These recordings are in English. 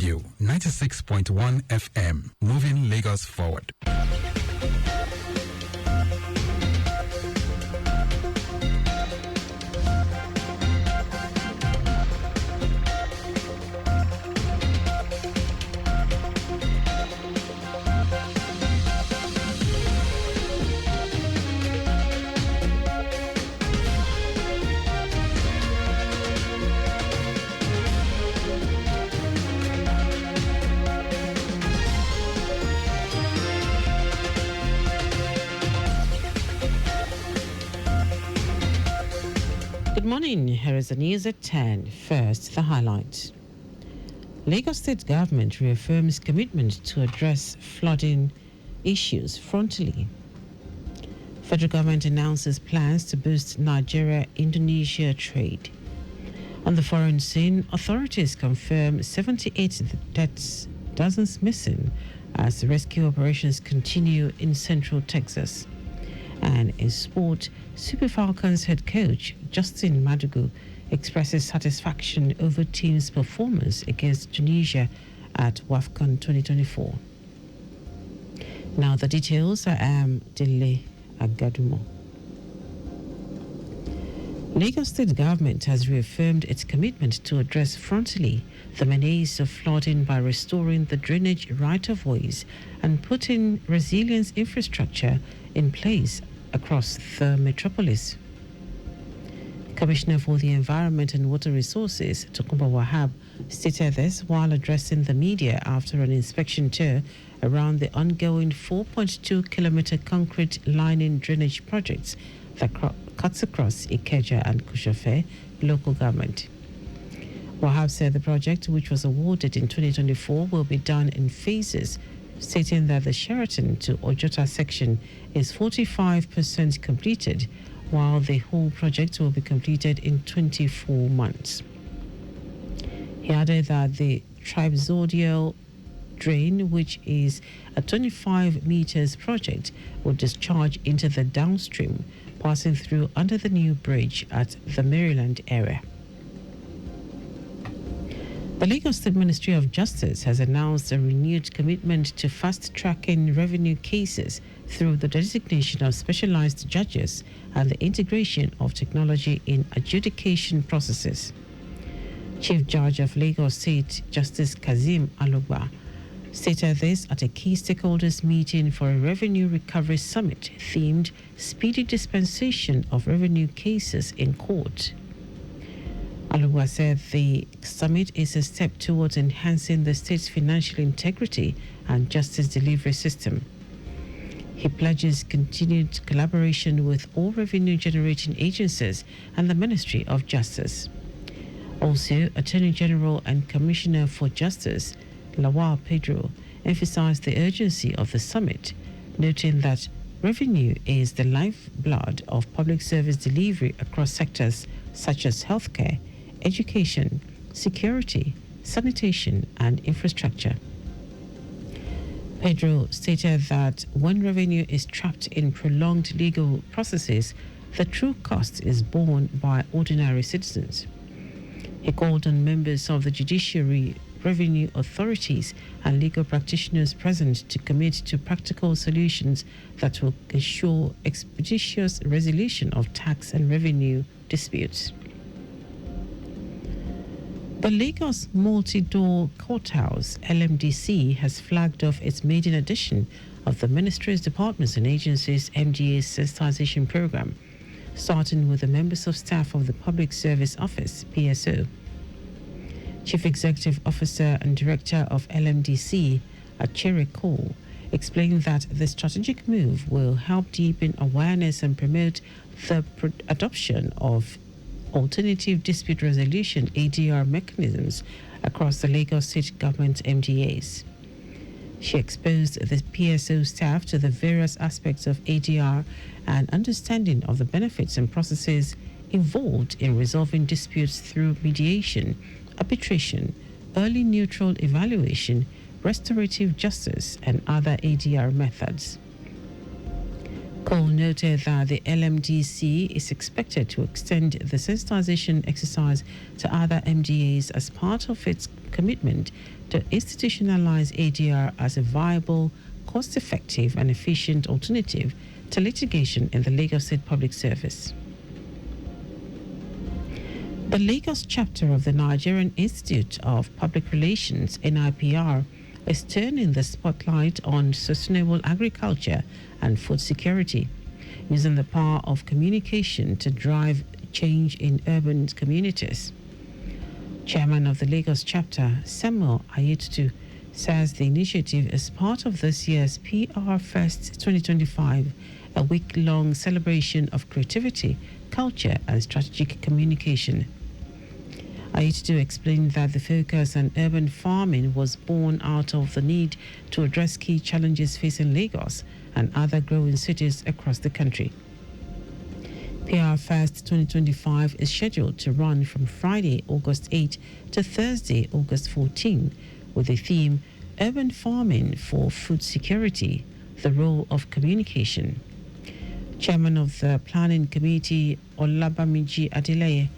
Radio 96.1 FM, moving Lagos forward. Good morning. Here is the news at 10. First, the highlights. Lagos State Government reaffirms commitment to address flooding issues frontally. Federal Government announces plans to boost Nigeria-Indonesia trade. On the foreign scene, authorities confirm 78 deaths, dozens missing as rescue operations continue in central Texas. And in sport, Super Falcons head coach Justin Madugu expresses satisfaction over team's performance against Tunisia at WAFCON 2024. Now the details. I am Dele Agadumo. Lagos State Government has reaffirmed its commitment to address frontally the menace of flooding by restoring the drainage right-of-ways and putting resilience infrastructure in place across the metropolis. Commissioner for the Environment and Water Resources, Tokunbo Wahab, stated this while addressing the media after an inspection tour around the ongoing 4.2-kilometer concrete lining drainage projects that cuts across Ikeja and Kushofe local government. Wahab said the project, which was awarded in 2024, will be done in phases, stating that the Sheraton to Ojota section is 45% completed, while the whole project will be completed in 24 months. He added that the Tribesodial drain, which is a 25 meters project, will discharge into the downstream, passing through under the new bridge at the Maryland area. The Lagos State Ministry of Justice has announced a renewed commitment to fast-tracking revenue cases through the designation of specialized judges and the integration of technology in adjudication processes. Chief Judge of Lagos State, Justice Kazim Alugba, stated this at a key stakeholders meeting for a revenue recovery summit themed Speedy Dispensation of Revenue Cases in Court. Alugba said the summit is a step towards enhancing the state's financial integrity and justice delivery system. He pledges continued collaboration with all revenue-generating agencies and the Ministry of Justice. Also, Attorney General and Commissioner for Justice, Lawal Pedro, emphasized the urgency of the summit, noting that revenue is the lifeblood of public service delivery across sectors such as healthcare, education, security, sanitation, and infrastructure. Pedro stated that when revenue is trapped in prolonged legal processes, the true cost is borne by ordinary citizens. He called on members of the judiciary, revenue authorities, and legal practitioners present to commit to practical solutions that will ensure expeditious resolution of tax and revenue disputes. The Lagos Multi-Door Courthouse, LMDC, has flagged off its maiden edition of the Ministry's Departments and Agencies MDA sensitization program, starting with the members of staff of the Public Service Office, PSO. Chief Executive Officer and Director of LMDC, Achere Cole, explained that the strategic move will help deepen awareness and promote the adoption of alternative dispute resolution ADR mechanisms across the Lagos State Government MDAs. She exposed the PSO staff to the various aspects of ADR and understanding of the benefits and processes involved in resolving disputes through mediation, arbitration, early neutral evaluation, restorative justice, and other ADR methods. Cole noted that the LMDC is expected to extend the sensitization exercise to other MDAs as part of its commitment to institutionalize ADR as a viable, cost-effective and efficient alternative to litigation in the Lagos State Public Service. The Lagos chapter of the Nigerian Institute of Public Relations, NIPR, is turning the spotlight on sustainable agriculture and food security, using the power of communication to drive change in urban communities. Chairman of the Lagos chapter, Samuel Ayetutu, says the initiative is part of this year's PR Fest 2025, a week-long celebration of creativity, culture and strategic communication. Ayetutu explained that the focus on urban farming was born out of the need to address key challenges facing Lagos and other growing cities across the country. PR Fest 2025 is scheduled to run from Friday, August 8 to Thursday, August 14, with the theme Urban Farming for Food Security, the Role of Communication. Chairman of the Planning Committee, Olabamiji Adeleye,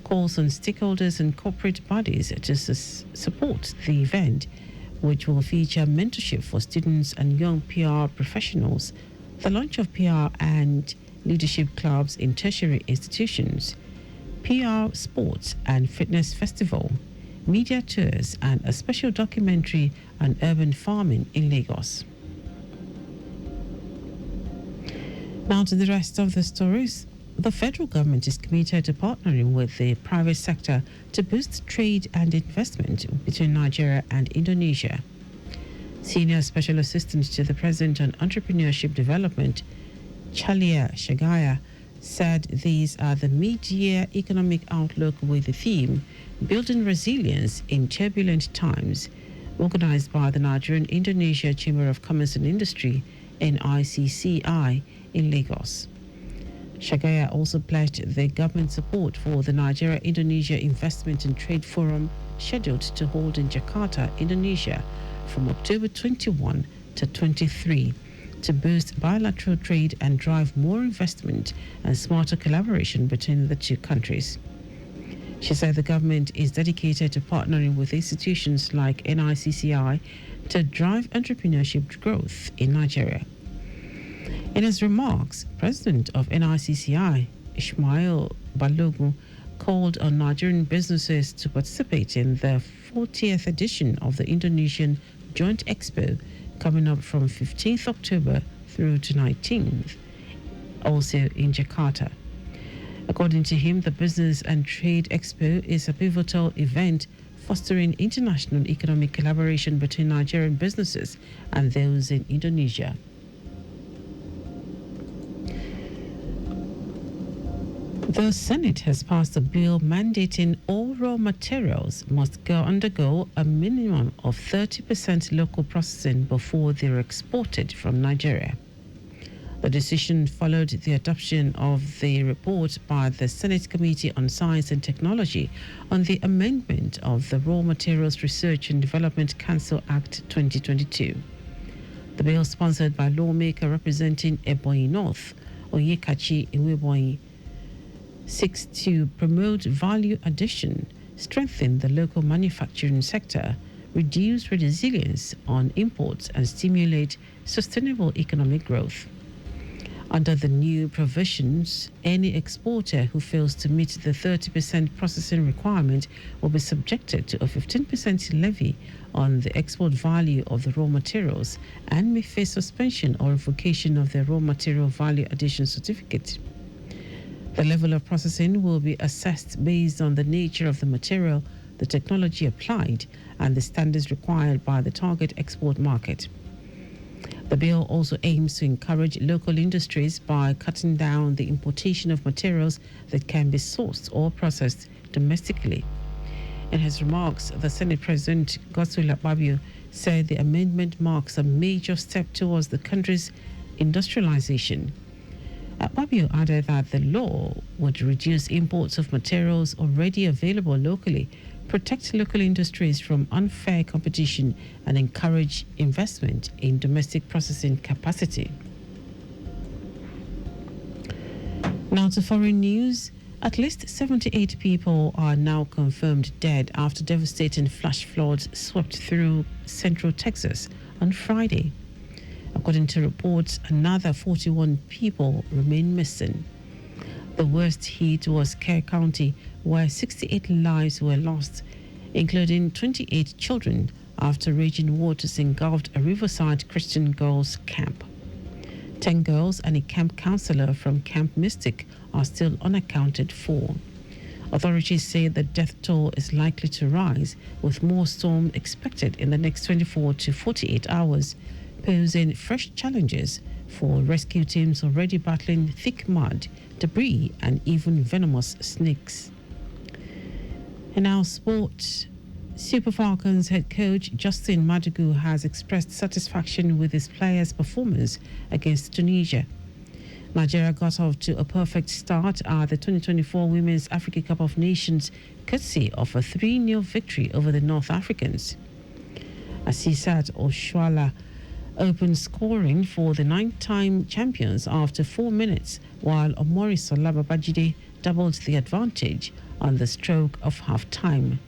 calls on stakeholders and corporate bodies to support the event, which will feature mentorship for students and young PR professionals, the launch of PR and leadership clubs in tertiary institutions, PR sports and fitness festival, media tours, and a special documentary on urban farming in Lagos. Now to the rest of the stories. The federal government is committed to partnering with the private sector to boost trade and investment between Nigeria and Indonesia. Senior Special Assistant to the President on Entrepreneurship Development, Chalia Shagaya, said these are the mid-year economic outlook with the theme Building Resilience in Turbulent Times, organized by the Nigerian-Indonesia Chamber of Commerce and Industry, NICCI, in Lagos. Shagaya also pledged the government support for the Nigeria-Indonesia Investment and Trade Forum scheduled to hold in Jakarta, Indonesia from October 21 to 23 to boost bilateral trade and drive more investment and smarter collaboration between the two countries. She said the government is dedicated to partnering with institutions like NICCI to drive entrepreneurship growth in Nigeria. In his remarks, President of NICCI, Ismail Balogun, called on Nigerian businesses to participate in the 40th edition of the Indonesian Joint Expo coming up from 15th October through to 19th, also in Jakarta. According to him, the Business and Trade Expo is a pivotal event fostering international economic collaboration between Nigerian businesses and those in Indonesia. The Senate has passed a bill mandating all raw materials must undergo a minimum of 30% local processing before they are exported from Nigeria. The decision followed the adoption of the report by the Senate Committee on Science and Technology on the amendment of the Raw Materials Research and Development Council Act 2022. The bill, sponsored by lawmaker representing Ebonyi North, Oyekachi Iwebonyi, seeks to promote value addition, strengthen the local manufacturing sector, reduce resilience on imports, and stimulate sustainable economic growth. Under the new provisions, any exporter who fails to meet the 30% processing requirement will be subjected to a 15% levy on the export value of the raw materials and may face suspension or revocation of their raw material value addition certificate. The level of processing will be assessed based on the nature of the material, the technology applied, and the standards required by the target export market. The bill also aims to encourage local industries by cutting down the importation of materials that can be sourced or processed domestically. In his remarks, the Senate President Godswill Akpabio said the amendment marks a major step towards the country's industrialization. Akpabio added that the law would reduce imports of materials already available locally, protect local industries from unfair competition, and encourage investment in domestic processing capacity. Now to foreign news. At least 78 people are now confirmed dead after devastating flash floods swept through central Texas on Friday. According to reports, another 41 people remain missing. The worst hit was Kerr County, where 68 lives were lost, including 28 children, after raging waters engulfed a riverside Christian girls' camp. 10 girls and a camp counselor from Camp Mystic are still unaccounted for. Authorities say the death toll is likely to rise, with more storms expected in the next 24 to 48 hours, posing fresh challenges for rescue teams already battling thick mud, debris, and even venomous snakes. And now sports. Super Falcons head coach Justin Madugu has expressed satisfaction with his players' performance against Tunisia. Nigeria got off to a perfect start at the 2024 Women's Africa Cup of Nations, courtesy of a 3-0 victory over the North Africans. Asisat Oshuala opened scoring for the 9-time champions after 4 minutes, while Omorisola Babajide doubled the advantage on the stroke of half-time.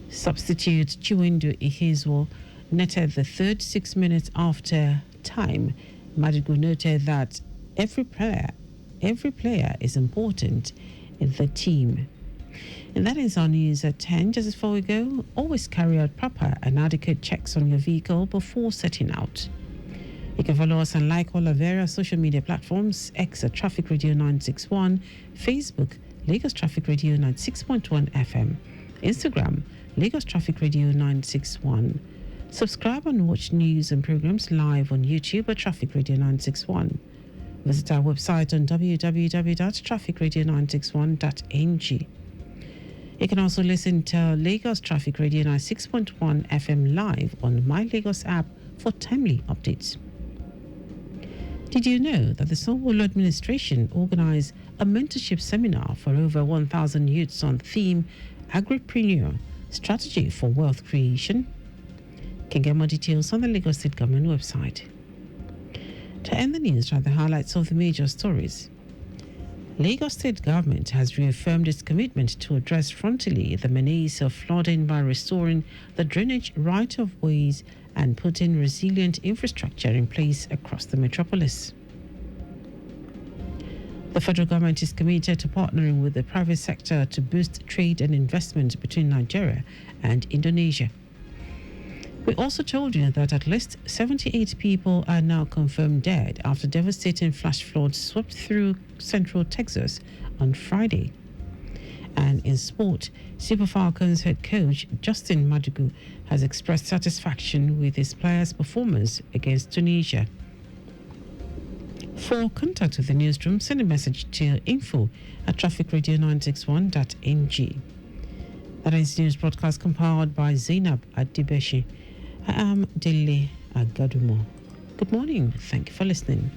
Substitute Chiwendu Ihezuo netted the third 6 minutes after time. Madugu noted that every player is important in the team. And that is our news at 10. Just before we go, always carry out proper and adequate checks on your vehicle before setting out. You can follow us and like all our various social media platforms: X at Traffic Radio 961, Facebook Lagos Traffic Radio 96.1 FM, Instagram Lagos Traffic Radio 961. Subscribe and watch news and programs live on YouTube at Traffic Radio 961. Visit our website on www.trafficradio961.ng. You can also listen to Lagos Traffic Radio 96.1 FM live on My Lagos app for timely updates. Did you know that the Sanwo-Olu administration organized a mentorship seminar for over 1,000 youths on the theme Agripreneur, Strategy for Wealth Creation? You can get more details on the Lagos State Government website. To end the news, are the highlights of the major stories. Lagos State Government has reaffirmed its commitment to address frontally the menace of flooding by restoring the drainage right-of-ways and putting resilient infrastructure in place across the metropolis. The federal government is committed to partnering with the private sector to boost trade and investment between Nigeria and Indonesia. We also told you that at least 78 people are now confirmed dead after devastating flash floods swept through central Texas on Friday. And in sport, Super Falcons head coach Justin Madugu has expressed satisfaction with his players' performance against Tunisia. For contact with the newsroom, send a message to info@trafficradio961.ng. That is news broadcast compiled by Zainab Adibeshi. I am Dele Agadumo. Good morning. Thank you for listening.